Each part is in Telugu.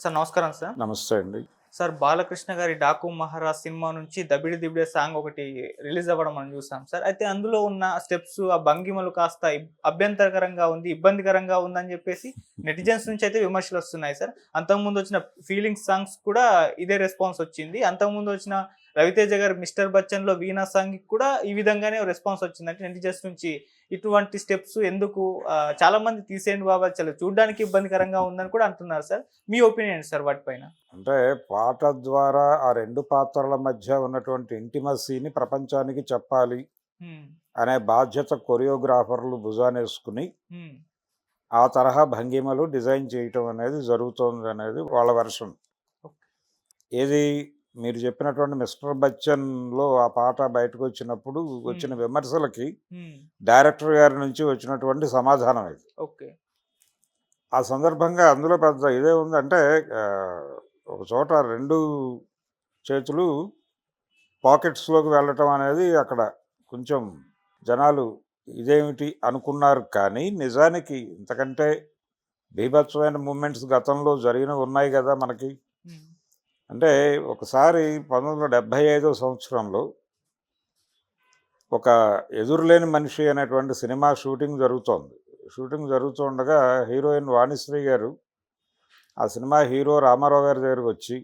సార్ నమస్కారం సార్. నమస్తే అండి. సార్ 'బాలకృష్ణ' గారి 'డాకు మహారాజ్' సినిమా నుంచి 'దబిడి దిబిడే' సాంగ్ ఒకటి రిలీజ్ అవ్వడం మనం చూసాం సార్. అయితే అందులో ఉన్న స్టెప్స్, ఆ భంగిమలు కాస్త అభ్యంతరకరంగా ఉంది, ఇబ్బందికరంగా ఉందని చెప్పేసి నెటిజన్స్ నుంచి అయితే విమర్శలొస్తున్నాయి సార్. అంతకుముందు వచ్చిన 'ఫీలింగ్స్' సాంగ్స్ కూడా ఇదే రెస్పాన్స్ వచ్చింది. అంతకుముందు వచ్చిన రవితేజ గారి 'మిస్టర్ బచ్చన్‌లో' 'వీణా' సాంగ్‌కి కూడా ఈ విధంగానే రెస్పాన్స్ వచ్చింది. అంటే నెటిజన్స్ నుంచి ఇటువంటి స్టెప్స్ ఎందుకు చాలామంది తీసేయండి బాబు, అది చాలా చూడ్డానికి ఇబ్బందికరంగా ఉందని కూడా అంటున్నారు సార్. మీ ఒపీనియన్ ఏంటి సార్ వాటిపైన? అంటే పాట ద్వారా ఆ 2 పాత్రల మధ్య ఉన్నటువంటి ఇంటిమసీని ప్రపంచానికి చెప్పాలి హ్మ్. అనే బాధ్యత కొరియోగ్రాఫర్లు భుజానేసుకుని, హ్మ్. ఆ తరహా భంగిమలు డిజైన్ చేయటం అనేది జరుగుతోందనేది వాళ్ళ వెర్షన్. ఓకే. ఏది మీరు చెప్పినటువంటి 'మిస్టర్ బచ్చన్‌లో' ఆ పాట బయటకొచ్చినప్పుడు హ్మ్. వచ్చిన విమర్శలకి హ్మ్. డైరెక్టర్ గారి నుంచి వచ్చినటువంటి సమాధానం ఇది. ఓకే. ఆ సందర్భంగా అందులో పెద్ద ఇదే ఉందంటే ఒక చోట 2 చేతులు పాకెట్స్‌లోకి వెళ్ళటం అనేది అక్కడ కొంచెం జనాలు ఇదేమిటి అనుకున్నారు. కానీ నిజానికి ఇంతకంటే బీభత్సమైన మూవ్‌మెంట్స్ గతంలో జరిగినవి ఉన్నాయి గదా మనకి. హ్మ్. అంటే ఒకసారి 1975 సంవత్సరంలో ఒక 'ఎదురులేని మనిషి' అనేటువంటి సినిమా షూటింగ్ జరుగుతోంది. షూటింగ్ జరుగుతూ ఉండగా హీరోయిన్ వాణిశ్రీ గారు ఆ సినిమా హీరో రామారావు గారి దగ్గరకొచ్చి,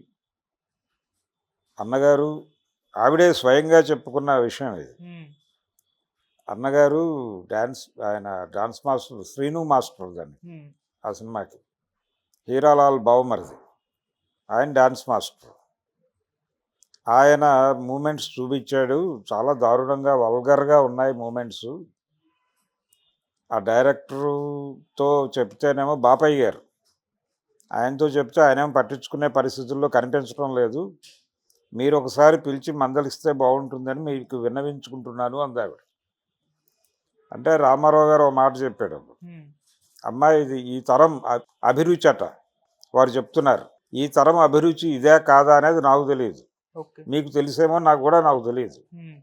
"అన్నగారు", ఆవిడే స్వయంగా చెప్పుకున్న విషయం ఇది. హ్మ్. అన్నగారు ఆయన డాన్స్ మాస్టర్ 'శ్రీను మాస్టర్' దాన్ని హ్మ్. ఆ సినిమాకి. హీరాలాల్ బావమరిది. ఆయన డాన్స్ మాస్టర్. ఆయన మూవ్‌మెంట్స్ చూపిచ్చాడు. చాలా దారుణంగా వల్గర్‌గా ఉన్నాయి మూవ్‌మెంట్సు. ఆ డైరెక్టరుతో చెప్తేనేమో బాపయ్య గారు. ఆయనతో చెప్తే ఆయనేమో పట్టించుకునే పరిస్థితుల్లో కనిపించడం లేదు. మీరొకసారి పిలిచి మందలిస్తే బావుంటుందని మీకు విన్నవించుకుంటున్నాను అందావిడ. అంటే రామారావు గారు ఓ మాట చెప్పాడప్పుడు. హ్మ్. "అమ్మా, ఇది ఈ తరం అభిరుచట. వారు చెప్తున్నారు. ఈ తరం అభిరుచి ఇదా కాదా అనేది నాకు తెలీదు. ఓకే. మీకు తెలిసేమో నాకు తెలీదు. హ్మ్.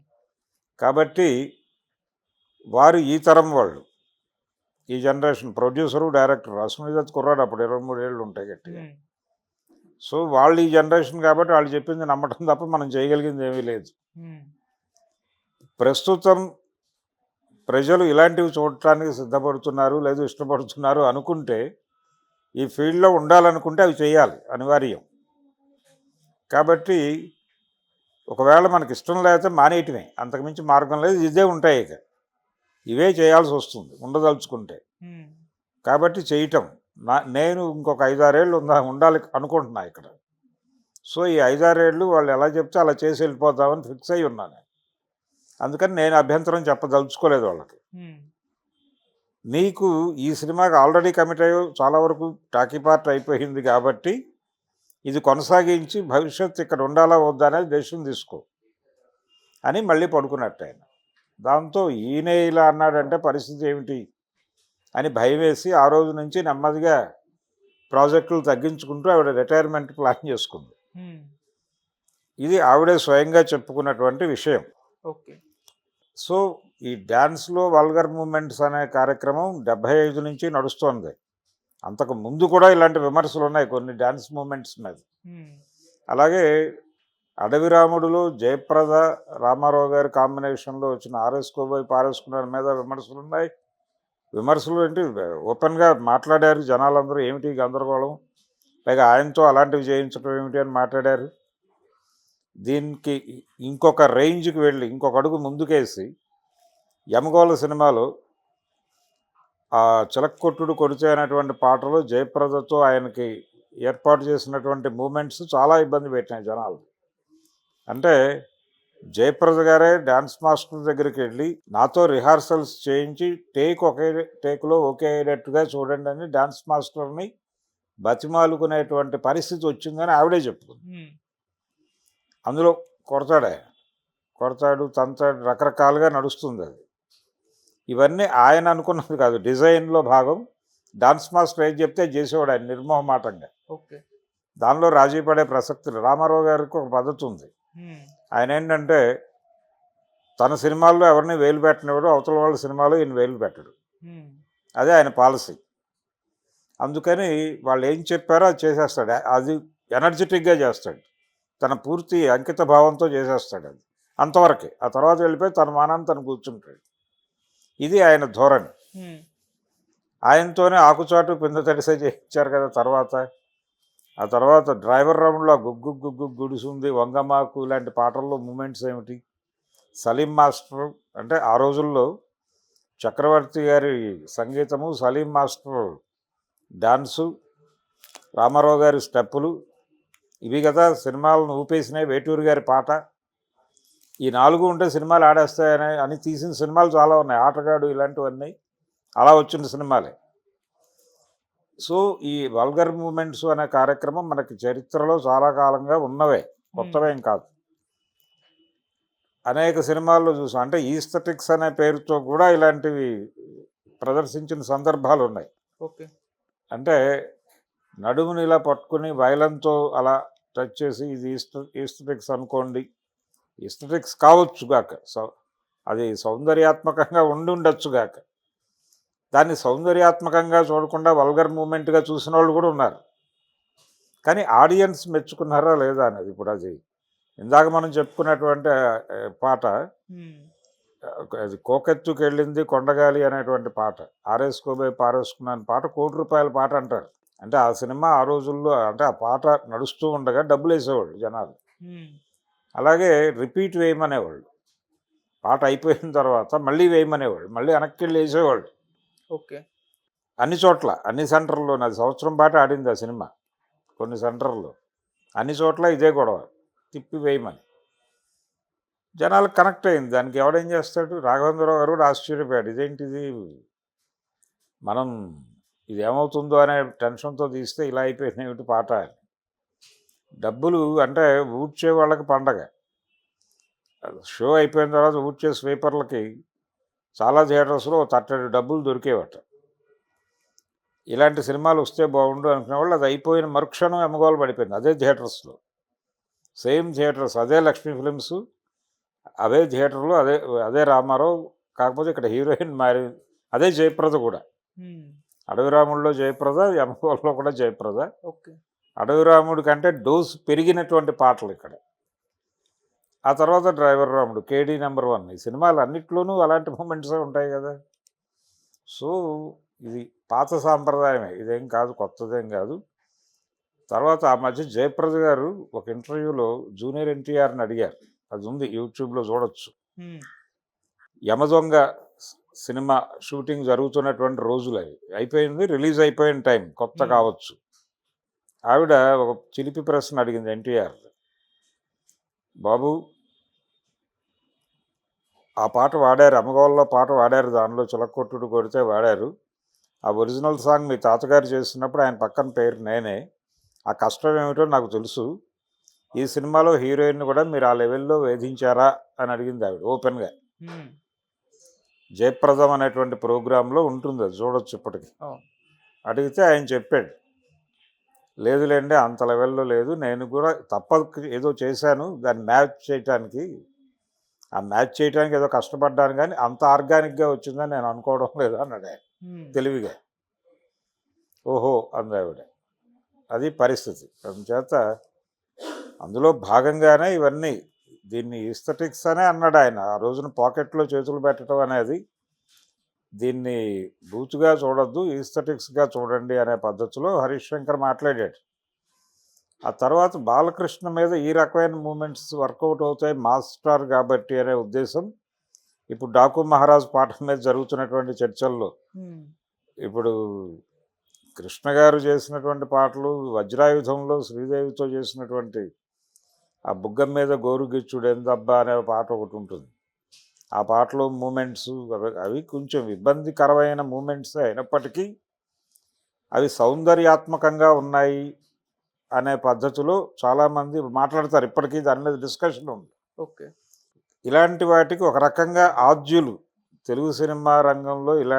కాబట్టి వారు ఈ తరం వాళ్ళు. ఈ జనరేషన్ ప్రొడ్యూసరు, డైరెక్టరు. అశ్వనీదత్ కుర్రాడు అప్పుడు 23 ఏళ్ళు ఉంటాయి గట్టిగా. హ్మ్. సో, వాళ్ళు ఈ జనరేషన్ కాబట్టి వాళ్ళు చెప్పింది నమ్మటం తప్ప మనం చేయగలిగింది ఏమీ లేదు. హ్మ్. ప్రస్తుతం ప్రజలు ఇలాంటివి చూడటానికి సిద్ధపడుతున్నారు, లేదు ఇష్టపడుతున్నారు అనుకుంటే, ఈ ఫీల్డ్‌లో ఉండాలనుకుంటే అవి చేయాలి అనివార్యం. కాబట్టి ఒకవేళ మనకిష్టం లేకపోతే మానేయటమే. అంతకుమించి మార్గం లేదు. ఇదే ఉంటాయి ఇక. ఇవే చేయాల్సొస్తుంది ఉండదలుచుకుంటే. హ్మ్. కాబట్టి చేయటం. నేను ఇంకొక 5, 6 ఏళ్ళు ఉండాలి అనుకుంటున్నా ఇక్కడ. సో, ఈ 5, 6 ఏళ్ళు వాళ్ళు ఎలా చెప్తే అలా చేసి వెళ్ళిపోదామని ఫిక్స్ అయ్యి ఉన్నాను. అందుకని నేను అభ్యంతరం చెప్పదలుచుకోలేదు వాళ్ళకి. హ్మ్. నీకు ఈ సినిమాకి ఆల్రెడీ కమిట్ అయ్యావు. చాలా వరకు టాకీ పార్ట్ అయిపోయింది కాబట్టి, ఇది కొనసాగించి భవిష్యత్తు ఇక్కడ ఉండాలా వద్దా అనేది డెసిషన్ తీసుకో అని మళ్ళీ పడుకున్నట్టాయన. దాంతో ఈయనే ఇలా అన్నాడంటే పరిస్థితి ఏమిటి అని భయమేసి ఆ రోజు నుంచి నెమ్మదిగా ప్రాజెక్టులు తగ్గించుకుంటూ ఆవిడ రిటైర్మెంట్ ప్లాన్ చేసుకుంది. హ్మ్. ఇది ఆవిడే స్వయంగా చెప్పుకున్నటువంటి విషయం. ఓకే. సో, ఈ డ్యాన్స్‌లో వల్గర్ మూవ్‌మెంట్స్ అనే కార్యక్రమం 75 నుంచి నడుస్తోంది. అంతకు ముందు కూడా ఇలాంటి విమర్శలున్నాయి కొన్ని డాన్స్ మూవ్‌మెంట్స్ మీద. హ్మ్. అలాగే 'అడవి రాముడులో' జయప్రద, రామారావు గారి కాంబినేషన్‌లో వచ్చిన 'ఆరేసుకోబోయి పారేసుకున్నారు' మీద విమర్శలున్నాయి. విమర్శలు ఏంటి, ఓపెన్‌గా మాట్లాడారు జనాలందరూ. ఏమిటి గందరగోళం? పైగా ఆయనతో అలాంటివి చేయించడం ఏమిటి అని మాట్లాడారు. దీనికి ఇంకొక రేంజ్‌కి వెళ్ళి, ఇంకొక అడుగు ముందుకేసి 'యమగోళ' సినిమాలో ఆ 'చిలక్కొట్టుడు కొడితే' అనేటువంటి పాటలో జయప్రదతో ఆయనకి ఏర్పాటు చేసినటువంటి మూవ్‌మెంట్స్ చాలా ఇబ్బంది పెట్టినాయి జనాల్ని. అంటే జయప్రద గారే డాన్స్ మాస్టర్ దగ్గరికి వెళ్ళి, నాతో రిహార్సల్స్ చేయించి ఒకే టేక్‌లో ఓకే అయ్యేటట్టుగా చూడండని డాన్స్ మాస్టర్‌ని బతిమాలుకునేటువంటి పరిస్థితి వచ్చిందని ఆవిడే చెప్పుకుంది. హ్మ్. అందులో కొడతాడాయన. కొడతాడు, తంతాడు, రకరకాలుగా నడుస్తుందది. ఇవన్నీ ఆయన అనుకున్నది కాదు. డిజైన్‌లో భాగం. డాన్స్ మాస్టర్ ఏది చెప్తే అది చేసేవాడు ఆయన నిర్మోహమాటంగా. ఓకే. దానిలో రాజీ పడే ప్రసక్తి లేదు. రామారావు గారికి ఒక పద్ధతుంది. హ్మ్. ఆయనేంటంటే తన సినిమాల్లో ఎవరిని వేలు పెట్టనివ్వడు. అవతల వాళ్ళ సినిమాలో ఈయన వేలు పెట్టడు. హ్మ్. అదే ఆయన పాలసీ. అందుకని వాళ్ళు ఏం చెప్పారో అది చేసేస్తాడు. అది ఎనర్జెటిక్గా చేస్తాడు. తన పూర్తి అంకిత భావంతో చేసేస్తాడు అది. అంతవరకే. ఆ తర్వాత వెళ్ళిపోయి తన మానాన్ని తను కూర్చుంటాడు. ఇది ఆయన ధోరణి. ఉమ్, ఆయనతోనే ఆకుచాటు పింద తడిసే చేయించారు కదా తర్వాత. ఆ తర్వాత డ్రైవర్ రౌండ్లో గుగ్గు గుగ్గు గుడిసుంది, వంగమాకు ఇలాంటి పాటల్లో మూమెంట్స్ ఏమిటి? సలీం మాస్టర్ అంటే ఆ రోజుల్లో చక్రవర్తి గారి సంగీతము, సలీం మాస్టర్ డాన్సు, రామారావు గారి స్టెప్పులు, ఇవి కదా సినిమాలను ఊపేసినాయి. వేటూరి గారి పాట, ఈ 4 ఉంటే సినిమాలు ఆడేస్తాయని అని తీసిన సినిమాలు చాలా ఉన్నాయి. ఆటగాడు ఇలాంటివన్నీ అలా వచ్చిన సినిమాలే. సో ఈ వల్గర్ మూమెంట్స్ అనే కార్యక్రమం మనకి చరిత్రలో చాలా కాలంగా ఉన్నవే, కొత్తవేం కాదు. అనేక సినిమాల్లో చూసాం. అంటే ఈస్థెటిక్స్ అనే పేరుతో కూడా ఇలాంటివి ప్రదర్శించిన సందర్భాలు ఉన్నాయి. ఓకే. అంటే నడుముని ఇలా పట్టుకుని వైలంతో అలా టచ్ చేసి ఇది ఈస్థెటిక్స్ అనుకోండి. ఈస్థెటిక్స్ కావచ్చుగాక, అది సౌందర్యాత్మకంగా ఉండొచ్చుగాక. దాన్ని సౌందర్యాత్మకంగా చూడకుండా వల్గర్ మూమెంట్గా చూసిన వాళ్ళు కూడా ఉన్నారు. కానీ ఆడియన్స్ మెచ్చుకున్నారా లేదా అనేది ఇప్పుడు అది ఇందాక మనం చెప్పుకున్నటువంటి పాట, ఉమ్, అది కోకెత్తుకు వెళ్ళింది కొండగాలి అనేటువంటి పాట, ఆరేసుకోబోయి పారేసుకున్నాను పాట, ₹1,00,00,000 పాట అంటారు. అంటే ఆ సినిమా ఆ రోజుల్లో అంటే ఆ పాట నడుస్తూ ఉండగా డబ్బులు వేసేవాళ్ళు జనాలు. ఉమ్, అలాగే రిపీట్ వేయమనేవాళ్ళు. పాట అయిపోయిన తర్వాత మళ్ళీ వేయమనేవాళ్ళు, మళ్ళీ వెనక్కి వెళ్ళి వేసేవాళ్ళు. ఓకే. అన్ని చోట్ల, అన్ని సెంటర్లో, అది సంవత్సరం పాటు ఆడింది ఆ సినిమా. కొన్ని సెంటర్లో అన్ని చోట్ల ఇదే గొడవ, తిప్పి వేయమని. జనాలకు కనెక్ట్ అయింది. దానికి ఎవడేం చేస్తాడు? రాఘవేంద్రరావు గారు కూడా ఆశ్చర్యపోయాడు, ఇదేంటిది మనం ఇది ఏమవుతుందో అనే టెన్షన్తో తీస్తే ఇలా అయిపోయింది ఏమిటి పాట అని. డబ్బులు అంటే ఊడ్చే వాళ్ళకి పండగ. షో అయిపోయిన తర్వాత ఊడ్చే స్వీపర్లకి చాలా థియేటర్స్లో తట్టడి డబ్బులు దొరికేవట. ఇలాంటి సినిమాలు వస్తే బాగుండు అనుకునే వాళ్ళు అది అయిపోయిన మరుక్షణం ఎమ్మగోలు పడిపోయింది. అదే థియేటర్స్లో, సేమ్ థియేటర్స్, అదే లక్ష్మీ ఫిలిమ్స్, అదే థియేటర్లో, అదే అదే రామారావు. కాకపోతే ఇక్కడ హీరోయిన్ మారి, అదే జయప్రద కూడా. ఉమ్, అడవిరాముడిలో జయప్రద, ఎమ్మగోల్లో కూడా జయప్రద. ఓకే. అడవిరాముడి కంటే డోస్ పెరిగినటువంటి పాటలు ఇక్కడ. ఆ తర్వాత డ్రైవర్ రాముడు, కేడీ నెంబర్ 1, ఈ సినిమాలు అన్నిట్లోనూ అలాంటి మూమెంట్సే ఉంటాయి కదా. సో ఇది పాత సాంప్రదాయమే, ఇదేం కాదు, కొత్తదేం కాదు. తర్వాత ఆ మధ్య జయప్రద గారు ఒక ఇంటర్వ్యూలో జూనియర్ ఎన్టీఆర్ని అడిగారు, అది ఉంది యూట్యూబ్లో చూడొచ్చు. ఉమ్, యమదొంగ సినిమా షూటింగ్ జరుగుతున్నటువంటి రోజులు అవి, అయిపోయింది, రిలీజ్ అయిపోయిన టైం, కొత్త కావచ్చు. ఆవిడ ఒక చిలిపి ప్రశ్న అడిగింది ఎన్టీఆర్, బాబు ఆ పాట వాడారు, అమ్మగోళ్ళలో పాట వాడారు, దానిలో చిలకొట్టుడు కొడితే వాడారు, ఆ ఒరిజినల్ సాంగ్ మీ తాతగారు చేసినప్పుడు ఆయన పక్కన పేరు నేనే, ఆ కష్టం ఏమిటో నాకు తెలుసు, ఈ సినిమాలో హీరోయిన్ కూడా మీరు ఆ లెవెల్లో వేధించారా అని అడిగింది ఆవిడ ఓపెన్గా. ఉమ్, జయప్రదం అనేటువంటి ప్రోగ్రాంలో ఉంటుంది, అది చూడొచ్చు ఇప్పటికి. ఓ, అడిగితే ఆయన చెప్పాడు, లేదులేండి అంత లెవెల్లో లేదు, నేను కూడా తప్పదు ఏదో చేశాను దాన్ని మ్యాచ్ చేయటానికి, ఆ మ్యాచ్ చేయడానికి ఏదో కష్టపడ్డాను, కానీ అంత ఆర్గానిక్గా వచ్చిందని నేను అనుకోవడం లేదు అన్నాడు ఆయన ఉమ్, తెలివిగా. ఓహో అంది ఆవిడ. అది పరిస్థితి. అందుచేత అందులో భాగంగానే ఇవన్నీ, దీన్ని ఈస్థెటిక్స్ అనే అన్నాడు ఆయన ఆ రోజున. పాకెట్లో చేతులు పెట్టడం అనేది, దీన్ని బూతుగా చూడొద్దు, ఈస్థెటిక్స్గా చూడండి అనే పద్ధతిలో హరీష్ శంకర్ మాట్లాడాడు. ఆ తర్వాత బాలకృష్ణ మీద ఈ రకమైన మూమెంట్స్ వర్కౌట్ అవుతాయి, మాస్ స్టార్ కాబట్టి అనే ఉద్దేశం ఇప్పుడు డాకు మహారాజ్ పాట మీద జరుగుతున్నటువంటి చర్చల్లో. ఉమ్, ఇప్పుడు కృష్ణ గారు చేసినటువంటి పాటలు, వజ్రాయుధంలో శ్రీదేవితో చేసినటువంటి ఆ బుగ్గం మీద గోరుగిచ్చుడు ఎందబ్బా అనే పాట ఒకటి ఉంటుంది. ఆ పాటలో మూమెంట్స్ అవి కొంచెం ఇబ్బందికరమైన మూమెంట్స్ అయినప్పటికీ అవి సౌందర్యాత్మకంగా ఉన్నాయి అనే పద్ధతిలో చాలామంది మాట్లాడతారు. ఇప్పటికీ దాని మీద డిస్కషన్ ఉంది. ఓకే. ఇలాంటి వాటికి ఒక రకంగా ఆద్యులు తెలుగు సినిమా రంగంలో ఇలాంటి